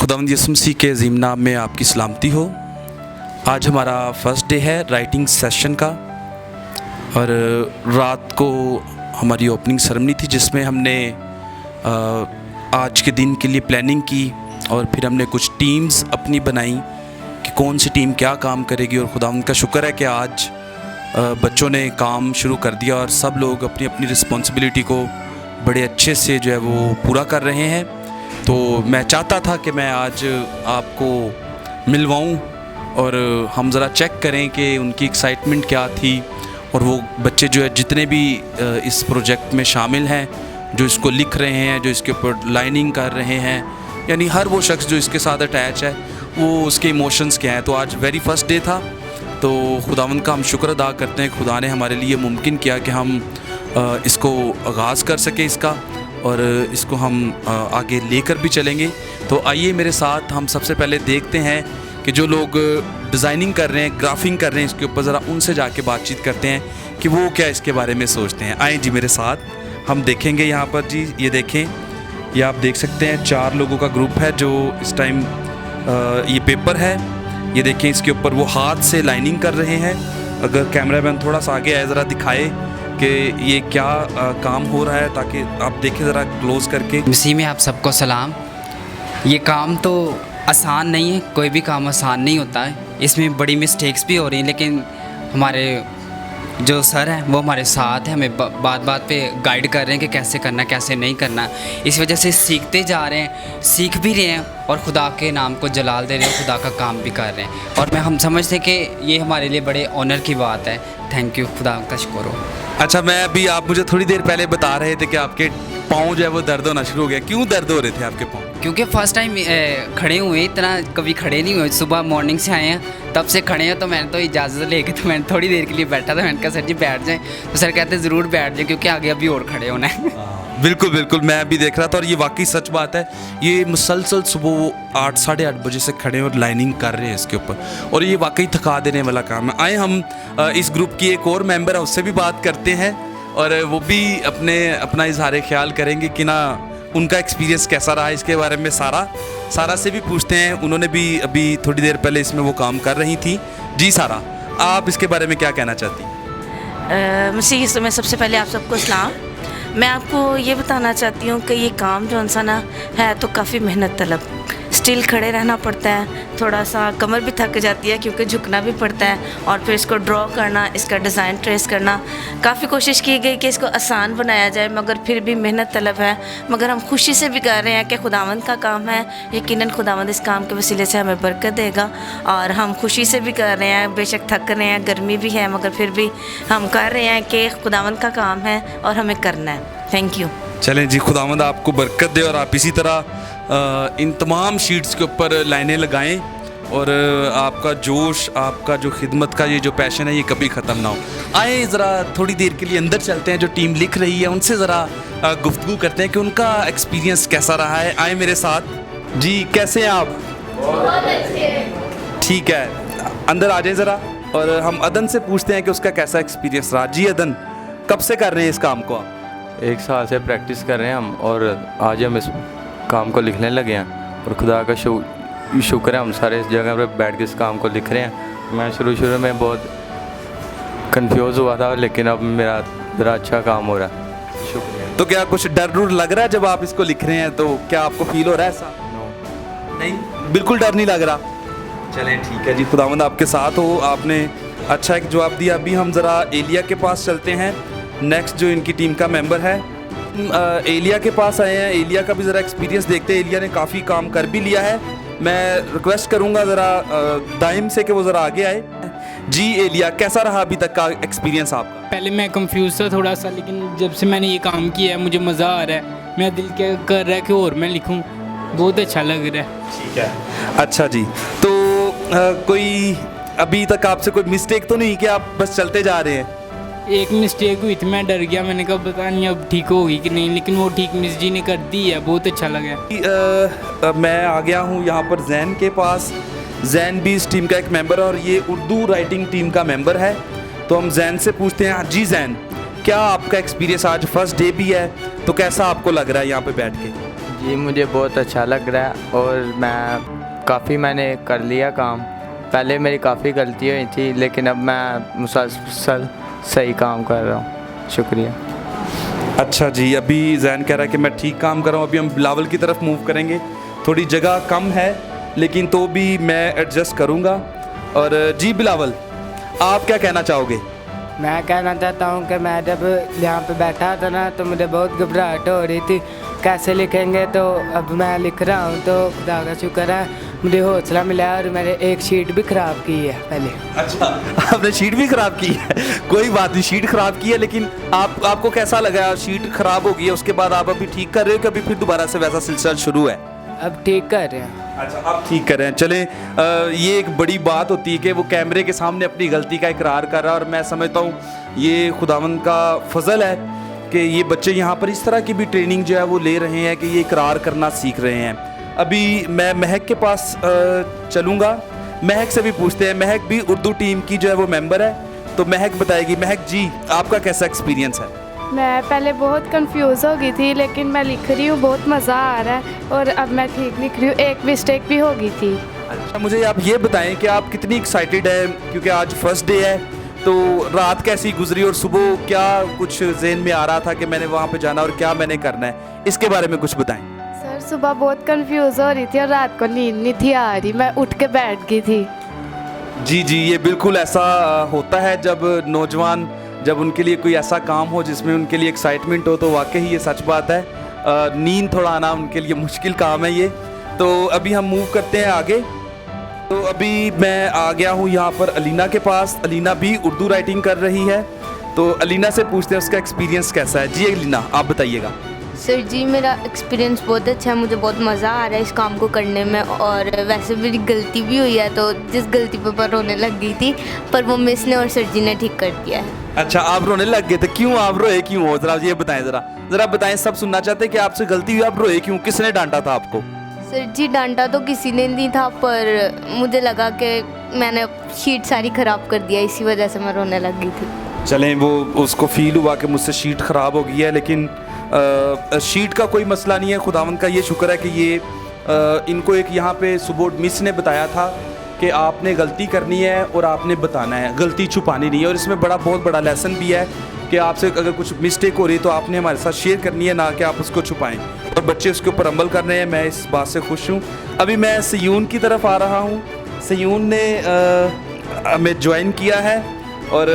खुदावंद यीशु मसीह के अज़ीम नाम में आपकी सलामती हो। आज हमारा फर्स्ट डे है राइटिंग सेशन का और रात को हमारी ओपनिंग सेरेमनी थी जिसमें हमने आज के दिन के लिए प्लानिंग की और फिर हमने कुछ टीम्स अपनी बनाई कि कौन सी टीम क्या काम करेगी। और खुदावंद का शुक्र है कि आज बच्चों ने काम शुरू कर दिया और सब लोग अपनी अपनी रिस्पॉन्सिबिलिटी को बड़े अच्छे से जो है वो पूरा कर रहे हैं। तो मैं चाहता था कि मैं आज आपको मिलवाऊं और हम ज़रा चेक करें कि उनकी एक्साइटमेंट क्या थी और वो बच्चे जो है जितने भी इस प्रोजेक्ट में शामिल हैं, जो इसको लिख रहे हैं, जो इसके ऊपर लाइनिंग कर रहे हैं, यानी हर वो शख्स जो इसके साथ अटैच है वो उसके इमोशंस क्या हैं। तो आज वेरी फर्स्ट डे था, तो खुदावंद का हम शुक्र अदा करते हैं। खुदा ने हमारे लिए मुमकिन किया कि हम इसको आगाज़ कर सके इसका और इसको हम आगे लेकर भी चलेंगे। तो आइए मेरे साथ हम सबसे पहले देखते हैं कि जो लोग डिज़ाइनिंग कर रहे हैं, ग्राफिंग कर रहे हैं इसके ऊपर, ज़रा उनसे जाके बातचीत करते हैं कि वो क्या इसके बारे में सोचते हैं। आएँ जी मेरे साथ, हम देखेंगे यहाँ पर जी, ये देखें, ये आप देख सकते हैं 4 लोगों का ग्रुप है जो इस टाइम ये पेपर है, ये देखें इसके ऊपर वो हाथ से लाइनिंग कर रहे हैं। अगर कैमरामैन थोड़ा सा आगे आए ज़रा दिखाए कि ये क्या काम हो रहा है, ताकि आप देखें ज़रा क्लोज करके। मसीह में आप सबको सलाम। ये काम तो आसान नहीं है, कोई भी काम आसान नहीं होता है, इसमें बड़ी मिस्टेक्स भी हो रही हैं, लेकिन हमारे जो सर हैं वो हमारे साथ हैं, हमें बात बात पे गाइड कर रहे हैं कि कैसे करना कैसे नहीं करना। इस वजह से सीखते जा रहे हैं, सीख भी रहे हैं और खुदा के नाम को जलाल दे रहे हैं, खुदा का काम भी कर रहे हैं। और हम समझते हैं कि ये हमारे लिए बड़े ऑनर की बात है। थैंक यू, खुदा का शुक्र हो। अच्छा, मैं अभी आप मुझे थोड़ी देर पहले बता रहे थे कि आपके पाँव जो है वो दर्द होना शुरू हो गया। क्यों दर्द हो रहे थे आपके पाँव? क्योंकि फ़र्स्ट टाइम खड़े हुए, इतना कभी खड़े नहीं हुए। सुबह मॉर्निंग से आए हैं, तब से खड़े हैं। तो मैंने तो इजाज़त लेके तो मैंने थोड़ी देर के लिए बैठा था। मैंने कहा सर जी बैठ जाएं, तो सर कहते ज़रूर बैठ जाएं क्योंकि आगे अभी और खड़े होना है। बिल्कुल बिल्कुल, मैं अभी देख रहा था और ये वाकई सच बात है। ये मुसलसल सुबह 8 साढ़े 8 बजे से खड़े और लाइनिंग कर रहे हैं इसके ऊपर, और ये वाकई थका देने वाला काम है। आए हम इस ग्रुप की एक और मेंबर है, उससे भी बात करते हैं और वो भी अपना इजहार ख्याल करेंगे कि ना उनका एक्सपीरियंस कैसा रहा इसके बारे में। सारा से भी पूछते हैं, उन्होंने भी अभी थोड़ी देर पहले इसमें वो काम कर रही थी। जी सारा, आप इसके बारे में क्या कहना चाहती हैं? मसीह में सबसे पहले आप सबको सलाम। मैं आपको ये बताना चाहती हूँ कि ये काम जो इंसान है तो काफ़ी मेहनत तलब, स्टिल खड़े रहना पड़ता है, थोड़ा सा कमर भी थक जाती है क्योंकि झुकना भी पड़ता है, और फिर इसको ड्रॉ करना, इसका डिज़ाइन ट्रेस करना। काफ़ी कोशिश की गई कि इसको आसान बनाया जाए, मगर फिर भी मेहनत तलब है। मगर हम खुशी से भी कर रहे हैं कि खुदावंद का काम है, यकीनन खुदावंद इस काम के वसीले से हमें बरकत देगा, और हम खुशी से भी कर रहे हैं। बेशक थक रहे हैं, गर्मी भी है, मगर फिर भी हम कर रहे हैं कि खुदावंद का काम है और हमें करना है। Thank you. चलें जी, खुदावंद आपको बरकत दे और आप इसी तरह इन तमाम शीट्स के ऊपर लाइनें लगाएं और आपका जोश, आपका जो खिदमत का ये जो पैशन है ये कभी ख़त्म ना हो। आए ज़रा थोड़ी देर के लिए अंदर चलते हैं, जो टीम लिख रही है उनसे ज़रा गुफ्तगू करते हैं कि उनका एक्सपीरियंस कैसा रहा है। आए मेरे साथ जी, कैसे हैं आप? बहुत अच्छे। ठीक है, अंदर आ जाए ज़रा और हम अदन से पूछते हैं कि उसका कैसा एक्सपीरियंस रहा। जी अदन, कब से कर रहे हैं इस काम को आप? 1 साल से प्रैक्टिस कर रहे हैं हम, और आज हम इस काम को लिखने लगे हैं और खुदा का शुक्र है हम सारे इस जगह पर बैठ के इस काम को लिख रहे हैं। मैं शुरू में बहुत कंफ्यूज हुआ था, लेकिन अब मेरा ज़रा अच्छा काम हो रहा है। शुक्रिया। तो क्या कुछ डर लग रहा है जब आप इसको लिख रहे हैं? तो क्या आपको फील हो रहा है ऐसा? नहीं, बिल्कुल डर नहीं लग रहा। चलें ठीक है जी, खुदावंद आपके साथ हो। आपने अच्छा एक जवाब दिया। अभी हम ज़रा एलिया के पास चलते हैं, नेक्स्ट जो इनकी टीम का मेंबर है। एलिया के पास आए हैं, एलिया का भी ज़रा एक्सपीरियंस देखते हैं। एलिया ने काफ़ी काम कर भी लिया है। मैं रिक्वेस्ट करूँगा ज़रा दाइम से कि वो ज़रा आगे आए। जी एलिया, कैसा रहा अभी तक का एक्सपीरियंस आपका? पहले मैं कंफ्यूज था थोड़ा सा, लेकिन जब से मैंने ये काम किया है मुझे मज़ा आ रहा है। मेरा दिल क्या कर रहा है कि और मैं लिखूं, बहुत अच्छा लग रहा है। ठीक है, अच्छा जी। तो कोई अभी तक आपसे कोई मिस्टेक तो नहीं कि आप बस चलते जा रहे हैं? एक मिस्टेक हुई थी, मैं डर गया, मैंने कहा पता नहीं अब ठीक होगी कि नहीं, लेकिन वो ठीक मिस जी ने कर दी है, बहुत अच्छा लगा। मैं आ गया हूँ यहाँ पर जैन के पास। जैन भी इस टीम का एक मेंबर है और ये उर्दू राइटिंग टीम का मेंबर है। तो हम जैन से पूछते हैं। जी जैन, क्या आपका एक्सपीरियंस, आज फर्स्ट डे भी है, तो कैसा आपको लग रहा है यहाँ पे बैठ के? जी मुझे बहुत अच्छा लग रहा है और मैंने कर लिया काम। पहले मेरी काफ़ी गलती हुई थी लेकिन अब मैं मुसलसल सही काम कर रहा हूँ। शुक्रिया। अच्छा जी, अभी जैन कह रहा है कि मैं ठीक काम कर रहा हूँ। अभी हम बिलावल की तरफ मूव करेंगे। थोड़ी जगह कम है लेकिन तो भी मैं एडजस्ट करूँगा। और जी बिलावल, आप क्या कहना चाहोगे? मैं कहना चाहता हूँ कि मैं जब यहाँ पे बैठा था ना तो मुझे बहुत घबराहट हो रही थी, कैसे लिखेंगे। तो अब मैं लिख रहा हूँ तो खुदा का शुक्र है मुझे हौसला मिला और मैंने एक शीट भी ख़राब की है पहले। अच्छा, आपने शीट भी ख़राब की है? कोई बात नहीं, शीट ख़राब की है लेकिन आपको कैसा लगा? शीट ख़राब हो गई है, उसके बाद आप अभी ठीक कर रहे हो कि अभी फिर दोबारा से वैसा सिलसिला शुरू है? अब ठीक कर रहे हैं। अच्छा, आप ठीक कर रहे हैं। चलें, ये एक बड़ी बात होती है कि वो कैमरे के सामने अपनी गलती का इकरार कर रहा है और मैं समझता हूँ ये खुदावंद का फजल है कि ये बच्चे यहाँ पर इस तरह की भी ट्रेनिंग जो है वो ले रहे हैं कि ये इकरार करना सीख रहे हैं। अभी मैं महक के पास चलूँगा, महक से भी पूछते हैं। महक भी उर्दू टीम की जो है वो मेंबर है, तो महक बताएगी। महक जी, आपका कैसा एक्सपीरियंस है? मैं पहले बहुत कंफ्यूज हो गई थी लेकिन मैं लिख रही हूँ, बहुत मज़ा आ रहा है और अब मैं ठीक लिख रही हूँ। एक मिस्टेक भी हो गई थी। अच्छा, मुझे आप ये बताएं कि आप कितनी एक्साइटेड है, क्योंकि आज फर्स्ट डे है। तो रात कैसी गुजरी और सुबह क्या कुछ ज़हन में आ रहा था कि मैंने वहाँ पे जाना और क्या मैंने करना है, इसके बारे में कुछ बताएं। सर सुबह बहुत कंफ्यूज हो रही थी और रात को नींद नहीं थी आ रही, मैं उठ के बैठ गई थी। जी जी, ये बिल्कुल ऐसा होता है जब नौजवान, जब उनके लिए कोई ऐसा काम हो जिसमें उनके लिए एक्साइटमेंट हो, तो वाकई ही ये सच बात है। नींद थोड़ा आना उनके लिए मुश्किल काम है ये। तो अभी हम मूव करते हैं आगे। तो अभी मैं आ गया हूँ यहाँ पर अलीना के पास। अलीना भी उर्दू राइटिंग कर रही है, तो अलीना से पूछते हैं उसका एक्सपीरियंस कैसा है। जी अलीना, आप बताइएगा। सर जी, मेरा एक्सपीरियंस बहुत अच्छा है, मुझे बहुत मज़ा आ रहा है इस काम को करने में। और वैसे मेरी गलती भी हुई है, तो जिस गलती पर मैं रोने लग गई थी पर वो मिस ने और सर जी ने ठीक कर दिया है। अच्छा, आप रोने लग गए थे, क्यों आप रोए क्यों हो? जरा ये बताएं, ज़रा बताएं, सब सुनना चाहते हैं कि आपसे गलती हुई, आप रोए क्यों? किसने डांटा था आपको? सर जी, डांटा तो किसी ने नहीं था पर मुझे लगा कि मैंने शीट सारी ख़राब कर दिया, इसी वजह से मैं रोने लग गई थी। चलें, वो उसको फील हुआ कि मुझसे शीट ख़राब हो गई है, लेकिन शीट का कोई मसला नहीं है। खुदावंद का ये शुक्र है कि ये इनको एक यहाँ पे सुबह मिस ने बताया था कि आपने गलती करनी है और आपने बताना है, गलती छुपानी नहीं है। और इसमें बहुत बड़ा लेसन भी है कि आपसे अगर कुछ मिस्टेक हो रही है तो आपने हमारे साथ शेयर करनी है, ना कि आप उसको छुपाएं। और बच्चे उसके ऊपर अमल कर रहे हैं, मैं इस बात से खुश हूँ। अभी मैं सयून की तरफ आ रहा हूँ। सयून ने हमें ज्वाइन किया है और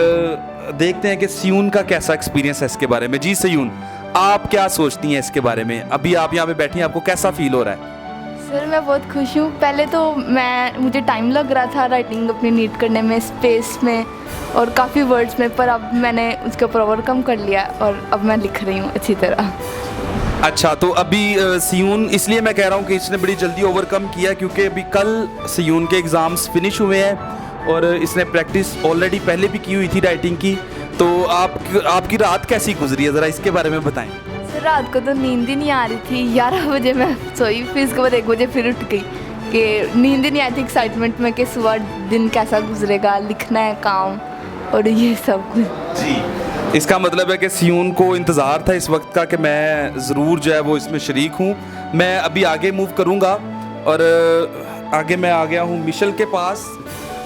देखते हैं कि सयून का कैसा एक्सपीरियंस है इसके बारे में। जी सयून, आप क्या सोचती हैं इसके बारे में? अभी आप यहाँ पे बैठी हैं, आपको कैसा फील हो रहा है? सर मैं बहुत खुश हूँ। पहले तो मुझे टाइम लग रहा था राइटिंग अपनी नीट करने में, स्पेस में और काफ़ी वर्ड्स में, पर अब मैंने उसके ऊपर ओवरकम कर लिया और अब मैं लिख रही हूँ अच्छी तरह। अच्छा, तो अभी सयून, इसलिए मैं कह रहा हूँ कि इसने बड़ी जल्दी ओवरकम किया क्योंकि अभी कल सयून के एग्ज़ाम्स फिनिश हुए हैं और इसने प्रैक्टिस ऑलरेडी पहले भी की हुई थी राइटिंग की। तो आपकी रात कैसी गुजरी है, ज़रा इसके बारे में बताएं। सर रात को तो नींद ही नहीं आ रही थी, 11 बजे मैं सोई, फिर इसके बाद 1 बजे फिर उठ गई कि नींद ही नहीं आई थी एक्साइटमेंट में कि सुबह दिन कैसा गुजरेगा, लिखना है काम और ये सब कुछ। जी, इसका मतलब है कि सयून को इंतज़ार था इस वक्त का कि मैं ज़रूर जो है वो इसमें शरीक हूँ। मैं अभी आगे मूव करूँगा और आगे मैं आ गया हूँ मिशेल के पास।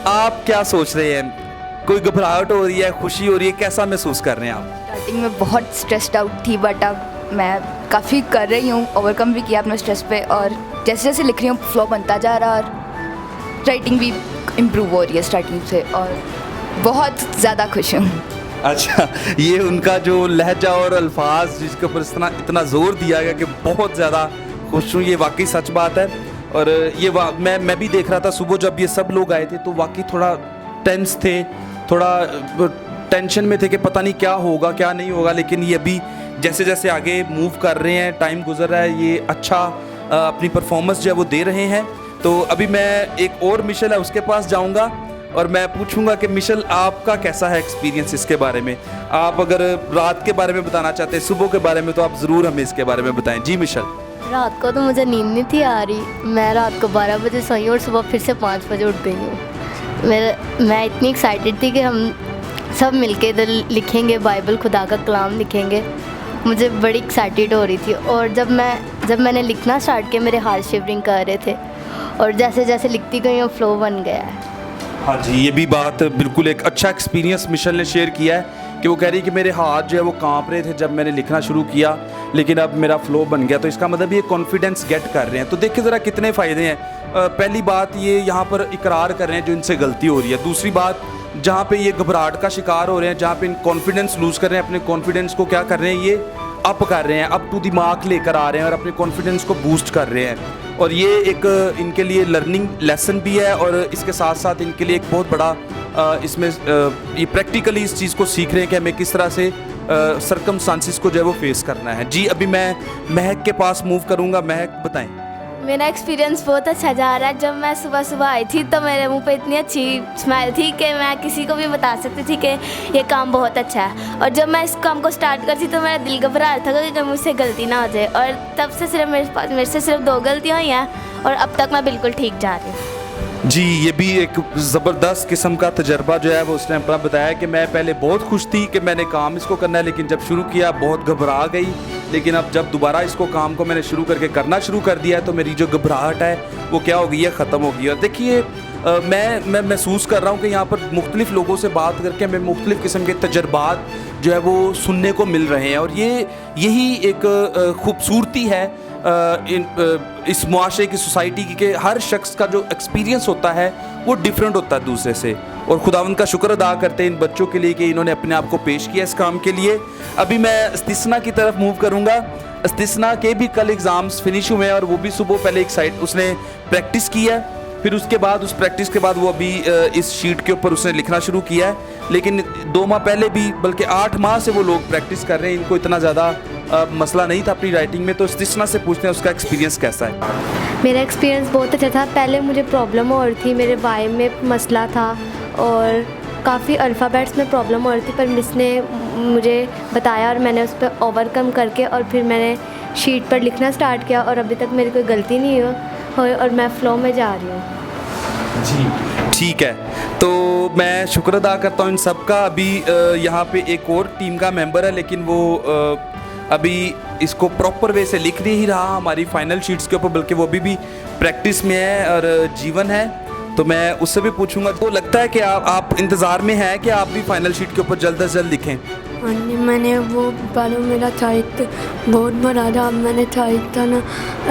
आप क्या सोच रहे हैं? कोई घबराहट हो रही है, खुशी हो रही है, कैसा महसूस कर रहे हैं आप? स्टार्टिंग में बहुत स्ट्रेस्ड आउट थी बट अब मैं काफ़ी कर रही हूँ, ओवरकम भी किया अपना स्ट्रेस पे और जैसे जैसे लिख रही हूँ फ्लो बनता जा रहा और राइटिंग भी इम्प्रूव हो रही है स्टार्टिंग से और बहुत ज़्यादा खुश हूँ। अच्छा, ये उनका जो लहजा और अल्फाज जिसके ऊपर इतना ज़ोर दिया गया कि बहुत ज़्यादा खुश हूँ, ये वाकई सच बात है। और ये मैं भी देख रहा था सुबह जब ये सब लोग आए थे तो वाकई थोड़ा टेंस थे, थोड़ा टेंशन में थे कि पता नहीं क्या होगा क्या नहीं होगा। लेकिन ये अभी जैसे जैसे आगे मूव कर रहे हैं, टाइम गुजर रहा है, ये अच्छा अपनी परफॉर्मेंस जो है वो दे रहे हैं। तो अभी मैं एक और मिशेल है उसके पास जाऊंगा और मैं पूछूंगा कि मिशेल आपका कैसा है एक्सपीरियंस इसके बारे में। आप अगर रात के बारे में बताना चाहते हैं, सुबह के बारे में, तो आप ज़रूर हमें इसके बारे में बताएं। जी मिशेल। रात को तो मुझे नींद नहीं थी आ रही, मैं रात को 12 बजे सोई और सुबह फिर से 5 बजे उठ गई हूँ। मैं इतनी एक्साइटेड थी कि हम सब मिलके इधर लिखेंगे, बाइबल खुदा का कलाम लिखेंगे। मुझे बड़ी एक्साइटेड हो रही थी और जब मैं जब मैंने लिखना स्टार्ट किया मेरे हार्ट शिवरिंग कर रहे थे और जैसे जैसे लिखती गई वो फ्लो बन गया है। हाँ जी, ये भी बात बिल्कुल एक अच्छा एक्सपीरियंस मिशेल ने शेयर किया है कि वो कह रही है कि मेरे हाथ जो है वो कांप रहे थे जब मैंने लिखना शुरू किया, लेकिन अब मेरा फ्लो बन गया। तो इसका मतलब ये कॉन्फिडेंस गेट कर रहे हैं। तो देखिए ज़रा कितने फ़ायदे हैं। पहली बात ये यहाँ पर इकरार कर रहे हैं जो इनसे गलती हो रही है। दूसरी बात, जहाँ पे ये घबराहट का शिकार हो रहे हैं, जहाँ पे कॉन्फिडेंस लूज़ कर रहे हैं, अपने कॉन्फिडेंस को क्या कर रहे हैं, ये अप कर रहे हैं, अप टू द मार्क लेकर आ रहे हैं और अपने कॉन्फिडेंस को बूस्ट कर रहे हैं। और ये एक इनके लिए लर्निंग लेसन भी है और इसके साथ साथ इनके लिए एक बहुत बड़ा इसमें ये प्रैक्टिकली इस चीज़ को सीख रहे हैं कि हमें किस तरह से सरकमस्टांसिस को जो है वो फेस करना है। जी, अभी मैं महक के पास मूव करूँगा। महक, बताएं। मेरा एक्सपीरियंस बहुत अच्छा जा रहा है। जब मैं सुबह सुबह आई थी तो मेरे मुंह पे इतनी अच्छी स्माइल थी कि मैं किसी को भी बता सकती थी कि ये काम बहुत अच्छा है। और जब मैं इस काम को स्टार्ट करती तो मेरा दिल घबरा रहा था कि मुझसे गलती ना हो जाए। और तब से सिर्फ मेरे से सिर्फ 2 गलतियाँ हुई हैं और अब तक मैं बिल्कुल ठीक जा रही हूँ। जी, ये भी एक ज़बरदस्त किस्म का तजर्बा जो है वो उसने अपना बताया कि मैं पहले बहुत खुश थी कि मैंने काम इसको करना है, लेकिन जब शुरू किया बहुत घबरा गई, लेकिन अब जब दोबारा इसको काम को मैंने शुरू करके करना शुरू कर दिया है तो मेरी जो घबराहट है वो क्या हो गई है, ख़त्म हो गई। और देखिए मैं महसूस कर रहा हूँ कि यहाँ पर मुख्तलिफ़ लोगों से बात करके हमें मुख्तलिफ़ किस्म के तजर्बात जो है वो सुनने को मिल रहे हैं। और यही एक खूबसूरती है इस मुआशरे की, सोसाइटी की, कि हर शख्स का जो एक्सपीरियंस होता है वो डिफरेंट होता है दूसरे से। और खुदावंद का शुक्र अदा करते हैं इन बच्चों के लिए कि इन्होंने अपने आप को पेश किया इस काम के लिए। अभी मैं इस्तिस्ना की तरफ मूव करूँगा। इस्तिस्ना के भी कल एग्ज़ाम्स फिनिश हुए हैं और वो भी सुबह पहले एक साइड उसने प्रैक्टिस की है, फिर उसके बाद उस प्रैक्टिस के बाद वो अभी इस शीट के ऊपर उसने लिखना शुरू किया है। लेकिन 2 माह पहले भी, बल्कि 8 माह से वो लोग प्रैक्टिस कर रहे हैं। इनको इतना ज़्यादा मसला नहीं था अपनी राइटिंग में। तो इस्तिस्ना से पूछते हैं उसका एक्सपीरियंस कैसा है। मेरा एक्सपीरियंस बहुत अच्छा था। पहले मुझे प्रॉब्लम हो रही थी, मेरे वाई में मसला था और काफ़ी अल्फ़ाबेट्स में प्रॉब्लम हो रही थी, पर मिस ने मुझे बताया और मैंने उस पर ओवरकम करके और फिर मैंने शीट पर लिखना स्टार्ट किया और अभी तक मेरी कोई गलती नहीं हुई और मैं फ़्लो में जा रही हूँ। जी, ठीक है। तो मैं शुक्र अदा करता हूँ इन सब का। अभी यहाँ पे एक और टीम का मेंबर है, लेकिन वो अभी इसको प्रॉपर वे से लिख नहीं रहा हमारी फाइनल शीट्स के ऊपर, बल्कि वो अभी भी प्रैक्टिस में है। और जीवन है, तो मैं उससे भी पूछूंगा। तो लगता है कि आप इंतज़ार में हैं कि आप भी फाइनल शीट के ऊपर जल्द से जल्द लिखें। हाँ जी, मैंने वो पहले मेरा साइड बहुत बड़ा था, मैंने साइड था ना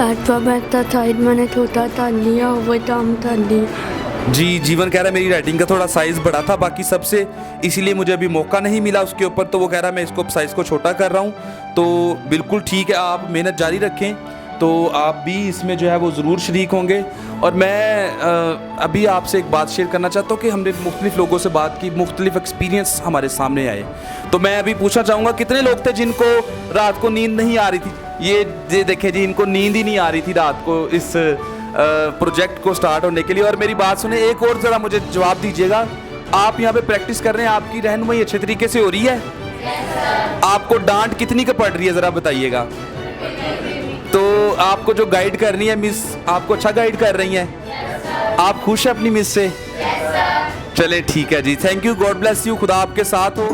अल्फ़ाबेट था, साइड मैंने छोटा था लिया, वो काम था लिया। जी, जीवन कह रहा है मेरी राइटिंग का थोड़ा साइज़ बड़ा था बाकी सबसे, इसीलिए मुझे अभी मौका नहीं मिला उसके ऊपर। तो वो कह रहा है मैं इसको साइज़ को छोटा कर रहा हूँ। तो बिल्कुल ठीक है, आप मेहनत जारी रखें, तो आप भी इसमें जो है वो ज़रूर शरीक होंगे। और मैं अभी आपसे एक बात शेयर करना चाहता हूँ कि हमने मुख्तलिफ़ लोगों से बात की, मुख्तलिफ़ एक्सपीरियंस हमारे सामने आए। तो मैं अभी पूछना चाहूँगा कितने लोग थे जिनको रात को नींद नहीं आ रही थी। ये देखें जी, इनको नींद ही नहीं आ रही थी रात को इस प्रोजेक्ट को स्टार्ट होने के लिए। और मेरी बात सुने, एक और ज़रा मुझे जवाब दीजिएगा, आप यहाँ पे प्रैक्टिस कर रहे हैं, आपकी रहनुमाई अच्छे तरीके से हो रही है? आपको डांट कितनी का पड़ रही है ज़रा बताइएगा। तो आपको जो गाइड कर रही है मिस, आपको अच्छा गाइड कर रही हैं? आप खुश हैं अपनी मिस से? चले ठीक है जी, thank you, God bless you, खुदा आपके साथ हो।